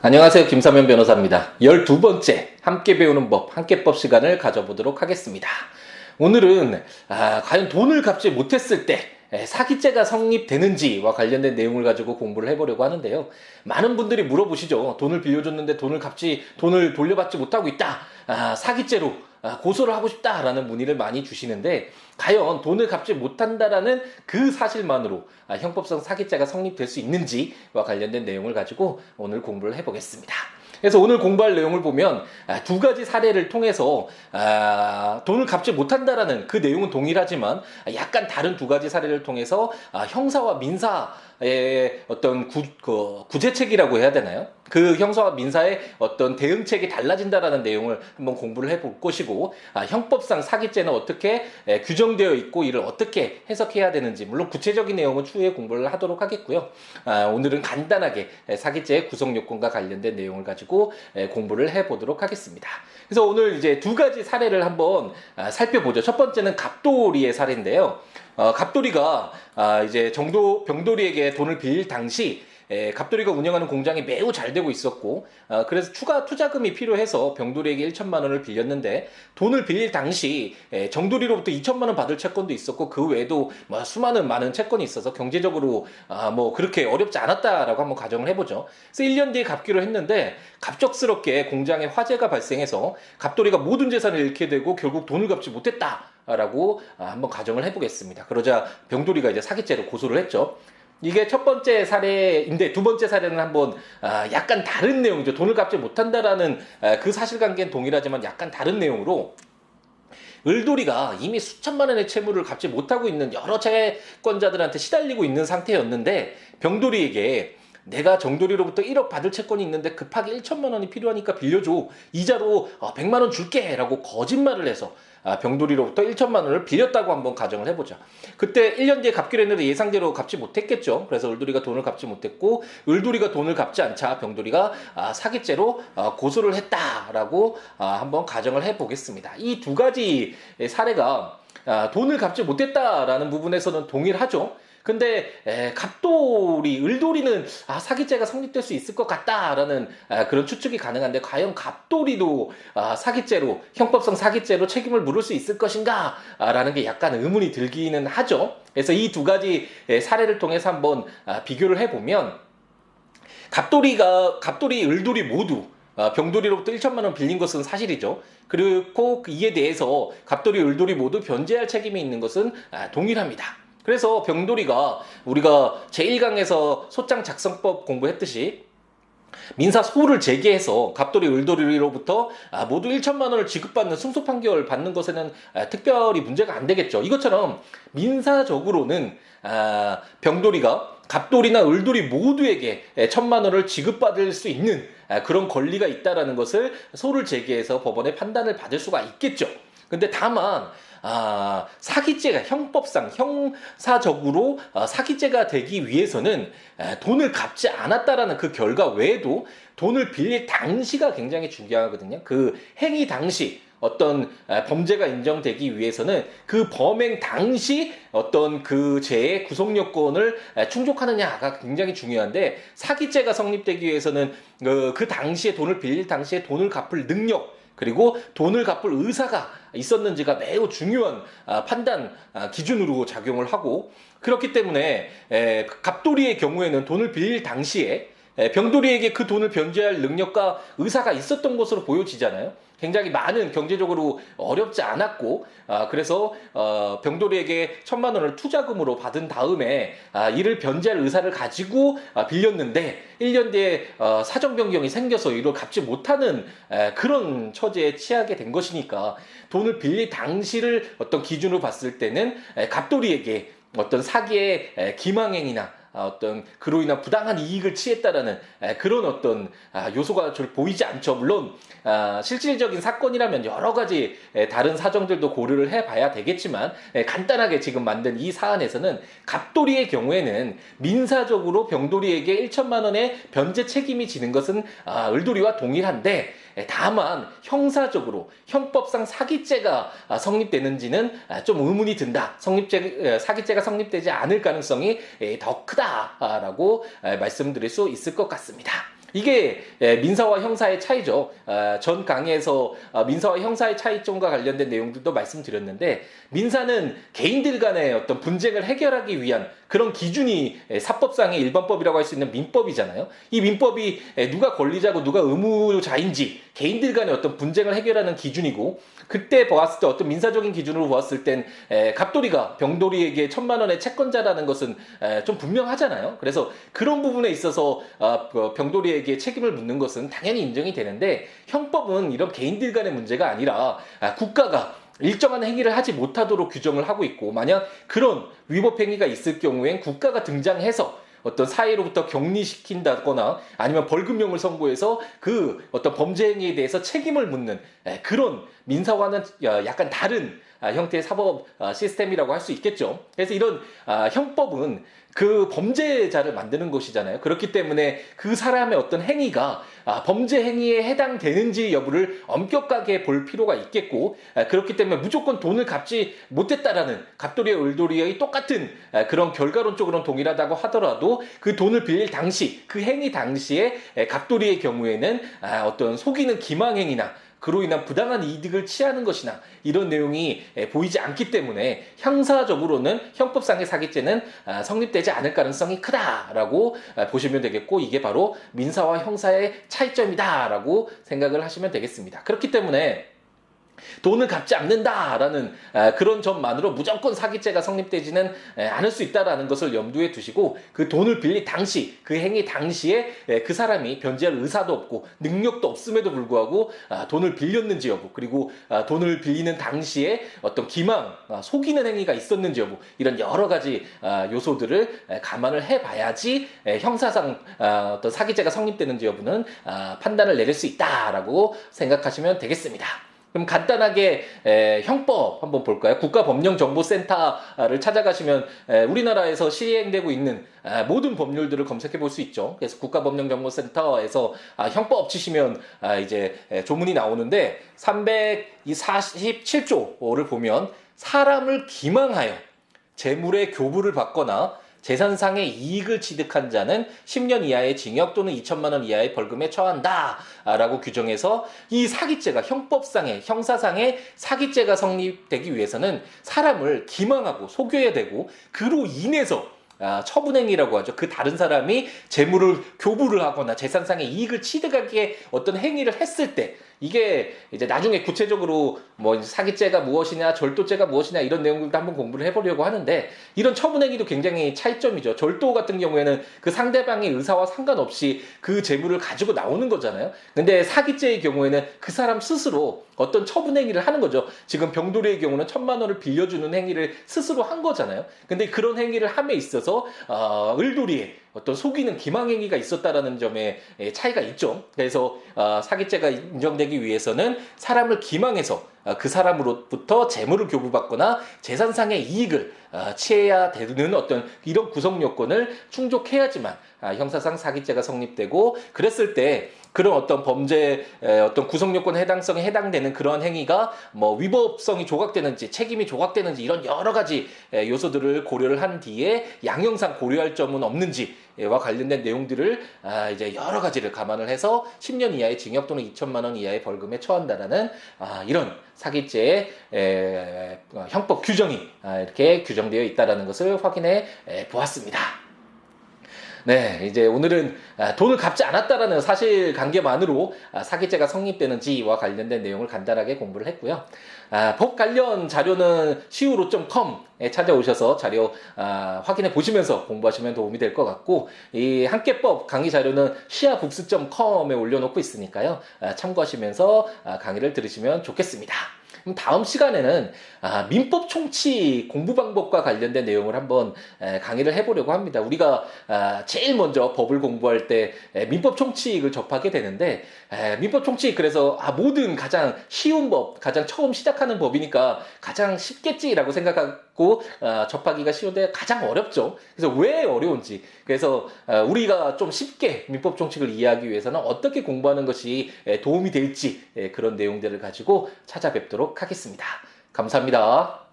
안녕하세요. 김사면 변호사입니다. 12번째 함께 배우는 법, 함께법 시간을 가져보도록 하겠습니다. 오늘은 과연 돈을 갚지 못했을 때 사기죄가 성립되는지와 관련된 내용을 가지고 공부를 해보려고 하는데요. 많은 분들이 물어보시죠. 돈을 빌려줬는데 돈을 돌려받지 못하고 있다. 사기죄로 고소를 하고 싶다라는 문의를 많이 주시는데, 과연 돈을 갚지 못한다라는 그 사실만으로 형법상 사기죄가 성립될 수 있는지와 관련된 내용을 가지고 오늘 공부를 해보겠습니다. 그래서 오늘 공부할 내용을 보면 두 가지 사례를 통해서 돈을 갚지 못한다라는 그 내용은 동일하지만 약간 다른 두 가지 사례를 통해서 형사와 민사의 어떤 구제책이라고 해야 되나요? 그 형사와 민사의 어떤 대응책이 달라진다라는 내용을 한번 공부를 해볼 것이고, 형법상 사기죄는 어떻게 규정되어 있고 이를 어떻게 해석해야 되는지, 물론 구체적인 내용은 추후에 공부를 하도록 하겠고요. 오늘은 간단하게 사기죄의 구성 요건과 관련된 내용을 가지고 공부를 해보도록 하겠습니다. 그래서 오늘 이제 두 가지 사례를 한번 살펴보죠. 첫 번째는 갑돌이의 사례인데요. 갑돌이가 이제 병돌이에게 돈을 빌릴 당시 갑돌이가 운영하는 공장이 매우 잘 되고 있었고, 그래서 추가 투자금이 필요해서 병돌이에게 1천만 원을 빌렸는데, 돈을 빌릴 당시 정돌이로부터 2천만 원 받을 채권도 있었고, 그 외에도 많은 채권이 있어서 경제적으로 그렇게 어렵지 않았다라고 한번 가정을 해보죠. 그래서 1년 뒤에 갚기로 했는데, 갑작스럽게 공장에 화재가 발생해서 갑돌이가 모든 재산을 잃게 되고 결국 돈을 갚지 못했다라고 한번 가정을 해보겠습니다. 그러자 병돌이가 이제 사기죄로 고소를 했죠. 이게 첫 번째 사례인데, 두 번째 사례는 한번 약간 다른 내용이죠. 돈을 갚지 못한다라는 그 사실관계는 동일하지만 약간 다른 내용으로, 을돌이가 이미 수천만 원의 채무를 갚지 못하고 있는 여러 채권자들한테 시달리고 있는 상태였는데, 병돌이에게 내가 정돌이로부터 1억 받을 채권이 있는데 급하게 1천만 원이 필요하니까 빌려줘, 이자로 100만 원 줄게 라고 거짓말을 해서 병돌이로부터 1천만 원을 빌렸다고 한번 가정을 해보자. 그때 1년 뒤에 갚기로 했는데 예상대로 갚지 못했겠죠. 그래서 을돌이가 돈을 갚지 못했고, 을돌이가 돈을 갚지 않자 병돌이가 사기죄로 고소를 했다라고 한번 가정을 해보겠습니다. 이 두 가지 사례가 돈을 갚지 못했다라는 부분에서는 동일하죠. 근데 을돌이는 사기죄가 성립될 수 있을 것 같다라는 그런 추측이 가능한데, 과연 갑돌이도 사기죄로, 형법상 사기죄로 책임을 물을 수 있을 것인가 라는 게 약간 의문이 들기는 하죠. 그래서 이 두 가지 사례를 통해서 한번 비교를 해보면, 갑돌이, 을돌이 모두 병돌이로부터 1천만 원 빌린 것은 사실이죠. 그리고 이에 대해서 갑돌이, 을돌이 모두 변제할 책임이 있는 것은 동일합니다. 그래서 병돌이가, 우리가 제1강에서 소장 작성법 공부했듯이 민사 소를 제기해서 갑돌이, 을돌이로부터 모두 1천만 원을 지급받는 승소 판결 받는 것에는 특별히 문제가 안 되겠죠. 이것처럼 민사적으로는 병돌이가 갑돌이나 을돌이 모두에게 1천만 원을 지급받을 수 있는 그런 권리가 있다라는 것을 소를 제기해서 법원의 판단을 받을 수가 있겠죠. 근데 다만 사기죄가 형법상, 형사적으로 사기죄가 되기 위해서는 돈을 갚지 않았다라는 그 결과 외에도 돈을 빌릴 당시가 굉장히 중요하거든요. 그 행위 당시 어떤 범죄가 인정되기 위해서는 그 범행 당시 어떤 그 죄의 구성 요건을 충족하느냐가 굉장히 중요한데, 사기죄가 성립되기 위해서는 그 당시에 돈을 빌릴 당시에 돈을 갚을 능력, 그리고 돈을 갚을 의사가 있었는지가 매우 중요한 판단 기준으로 작용을 하고, 그렇기 때문에 갑돌이의 경우에는 돈을 빌릴 당시에 병돌이에게 그 돈을 변제할 능력과 의사가 있었던 것으로 보여지잖아요. 굉장히 많은, 경제적으로 어렵지 않았고, 그래서 병돌이에게 1천만 원을 투자금으로 받은 다음에 이를 변제할 의사를 가지고 빌렸는데, 1년 뒤에 사정 변경이 생겨서 이를 갚지 못하는 그런 처지에 처하게 된 것이니까, 돈을 빌릴 당시를 어떤 기준으로 봤을 때는 갑돌이에게 어떤 사기의 기망행위나 어떤 그로 인한 부당한 이익을 취했다라는 그런 어떤 요소가 잘 보이지 않죠. 물론 실질적인 사건이라면 여러 가지 다른 사정들도 고려를 해봐야 되겠지만, 간단하게 지금 만든 이 사안에서는 갑돌이의 경우에는 민사적으로 병돌이에게 1천만 원의 변제 책임이 지는 것은 을돌이와 동일한데, 다만 형사적으로 형법상 사기죄가 성립되는지는 좀 의문이 든다. 사기죄가 성립되지 않을 가능성이 더 크다라고 말씀드릴 수 있을 것 같습니다. 이게 민사와 형사의 차이죠. 전 강의에서 민사와 형사의 차이점과 관련된 내용들도 말씀드렸는데, 민사는 개인들 간의 어떤 분쟁을 해결하기 위한 그런 기준이 사법상의 일반법이라고 할 수 있는 민법이잖아요. 이 민법이 누가 권리자고 누가 의무자인지 개인들 간의 어떤 분쟁을 해결하는 기준이고, 그때 보았을 때 어떤 민사적인 기준으로 보았을 땐 갑돌이가 병돌이에게 1,000만 원의 채권자라는 것은 좀 분명하잖아요. 그래서 그런 부분에 있어서 병돌이에게 책임을 묻는 것은 당연히 인정이 되는데, 형법은 이런 개인들 간의 문제가 아니라 국가가 일정한 행위를 하지 못하도록 규정을 하고 있고, 만약 그런 위법 행위가 있을 경우엔 국가가 등장해서 어떤 사회로부터 격리시킨다거나 아니면 벌금형을 선고해서 그 어떤 범죄 행위에 대해서 책임을 묻는 그런 민사와는 약간 다른 형태의 사법 시스템이라고 할 수 있겠죠. 그래서 이런 형법은 그 범죄자를 만드는 것이잖아요. 그렇기 때문에 그 사람의 어떤 행위가 범죄 행위에 해당되는지 여부를 엄격하게 볼 필요가 있겠고, 그렇기 때문에 무조건 돈을 갚지 못했다라는 갑돌이와 을돌이의 똑같은 그런 결과론적으로는 동일하다고 하더라도 그 돈을 빌릴 당시, 그 행위 당시에 갑돌이의 경우에는 어떤 속이는 기망행위나 그로 인한 부당한 이득을 취하는 것이나 이런 내용이 보이지 않기 때문에 형사적으로는 형법상의 사기죄는 성립되지 않을 가능성이 크다라고 보시면 되겠고, 이게 바로 민사와 형사의 차이점이다라고 생각을 하시면 되겠습니다. 그렇기 때문에 돈을 갚지 않는다라는 그런 점만으로 무조건 사기죄가 성립되지는 않을 수 있다라는 것을 염두에 두시고, 그 돈을 빌린 당시, 그 행위 당시에 그 사람이 변제할 의사도 없고 능력도 없음에도 불구하고 돈을 빌렸는지 여부, 그리고 돈을 빌리는 당시에 어떤 기망, 속이는 행위가 있었는지 여부, 이런 여러 가지 요소들을 감안을 해봐야지 형사상 어떤 사기죄가 성립되는지 여부는 판단을 내릴 수 있다라고 생각하시면 되겠습니다. 그럼 간단하게 형법 한번 볼까요? 국가법령정보센터를 찾아가시면 우리나라에서 시행되고 있는 모든 법률들을 검색해 볼 수 있죠. 그래서 국가법령정보센터에서 형법 치시면 이제 조문이 나오는데, 347조를 보면 사람을 기망하여 재물의 교부를 받거나 재산상의 이익을 취득한 자는 10년 이하의 징역 또는 2천만 원 이하의 벌금에 처한다 라고 규정해서, 이 사기죄가 형법상의, 형사상의 사기죄가 성립되기 위해서는 사람을 기망하고 속여야 되고, 그로 인해서 처분행위라고 하죠. 그 다른 사람이 재물을 교부를 하거나 재산상의 이익을 취득하기에 어떤 행위를 했을 때, 이게 이제 나중에 구체적으로 뭐 사기죄가 무엇이냐, 절도죄가 무엇이냐 이런 내용들도 한번 공부를 해보려고 하는데, 이런 처분행위도 굉장히 차이점이죠. 절도 같은 경우에는 그 상대방의 의사와 상관없이 그 재물을 가지고 나오는 거잖아요. 근데 사기죄의 경우에는 그 사람 스스로 어떤 처분행위를 하는 거죠. 지금 병돌이의 경우는 1,000만 원을 빌려주는 행위를 스스로 한 거잖아요. 근데 그런 행위를 함에 있어서 을돌이의 어떤 속이는 기망행위가 있었다라는 점에 차이가 있죠. 그래서 사기죄가 인정되기 위해서는 사람을 기망해서 그 사람으로부터 재물을 교부받거나 재산상의 이익을 취해야 되는 어떤 이런 구성 요건을 충족해야지만 형사상 사기죄가 성립되고, 그랬을 때 그런 어떤 범죄 어떤 구성 요건 해당성에 해당되는 그러한 행위가 뭐 위법성이 조각되는지 책임이 조각되는지 이런 여러 가지 요소들을 고려를 한 뒤에 양형상 고려할 점은 없는지와 관련된 내용들을 이제 여러 가지를 감안을 해서 10년 이하의 징역 또는 2천만 원 이하의 벌금에 처한다라는 이런 사기죄의 형법 규정이 이렇게 규정되어 있다라는 것을 확인해 보았습니다. 네, 이제 오늘은 돈을 갚지 않았다라는 사실관계만으로 사기죄가 성립되는지와 관련된 내용을 간단하게 공부를 했고요. 법 관련 자료는 siwo.com에 찾아오셔서 자료 확인해 보시면서 공부하시면 도움이 될 것 같고, 이 함께법 강의 자료는 siabooks.com에 올려놓고 있으니까요. 참고하시면서 강의를 들으시면 좋겠습니다. 그럼 다음 시간에는 민법 총칙 공부 방법과 관련된 내용을 한번 강의를 해보려고 합니다. 우리가 제일 먼저 법을 공부할 때 민법 총칙을 접하게 되는데, 민법 총칙 그래서 모든 가장 쉬운 법, 가장 처음 시작하는 법이니까 가장 쉽겠지라고 생각하고 접하기가 쉬운데 가장 어렵죠. 그래서 왜 어려운지, 그래서 우리가 좀 쉽게 민법 총칙을 이해하기 위해서는 어떻게 공부하는 것이 도움이 될지 그런 내용들을 가지고 찾아뵙도록 하겠습니다. 감사합니다.